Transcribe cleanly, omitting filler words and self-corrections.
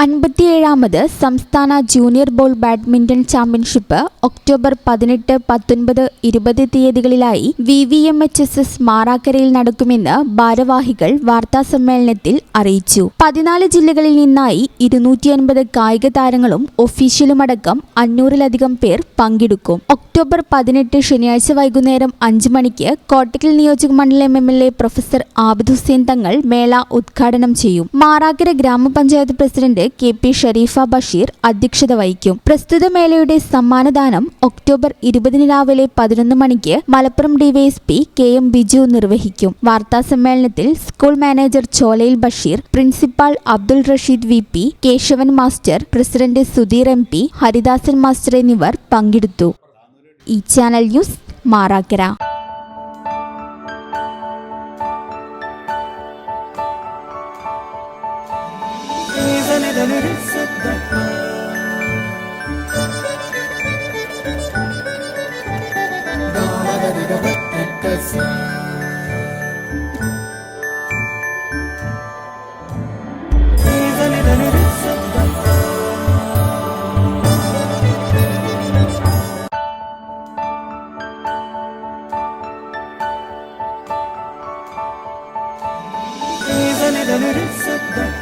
57ാമത് സംസ്ഥാന junior ball badminton championship October 18, 19, 20 തീയതികളിലായി VVMHSS മാറാക്കരയിൽ നടക്കുമെന്ന് ഭാരവാഹികൾ വാർത്താസമ്മേളനത്തിൽ അറിയിച്ചു. 14 ജില്ലകളിൽ നിന്നായി 250 കായിക താരങ്ങളും ഒഫീഷ്യലുമടക്കം 500-ലധികം പേർ പങ്കെടുക്കും. ഒക്ടോബർ 18 ശനിയാഴ്ച വൈകുന്നേരം 5 മണിക്ക് കോട്ടക്കൽ നിയോജക മണ്ഡലം MLA പ്രൊഫസർ ആബിദ് ഹുസൈൻ തങ്ങൾ മേള ഉദ്ഘാടനം ചെയ്യും. മാറാക്കര ഗ്രാമപഞ്ചായത്ത് പ്രസിഡന്റ് KP ഷരീഫ ബഷീർ അധ്യക്ഷത വഹിക്കും. പ്രസ്തുത മേളയുടെ സമ്മാനദാനം ഒക്ടോബർ 20 രാവിലെ 11 മണിക്ക് മലപ്പുറം DYSP KM ബിജു നിർവഹിക്കും. വാർത്താസമ്മേളനത്തിൽ school manager Cholayil Basheer, principal Abdul Rasheed VP, Kesavan master, president Sudheer MP, Haridasan master എന്നിവർ പങ്കെടുത്തു. ഈ ചാനൽ ന്യൂസ് മാറാക്കര. Is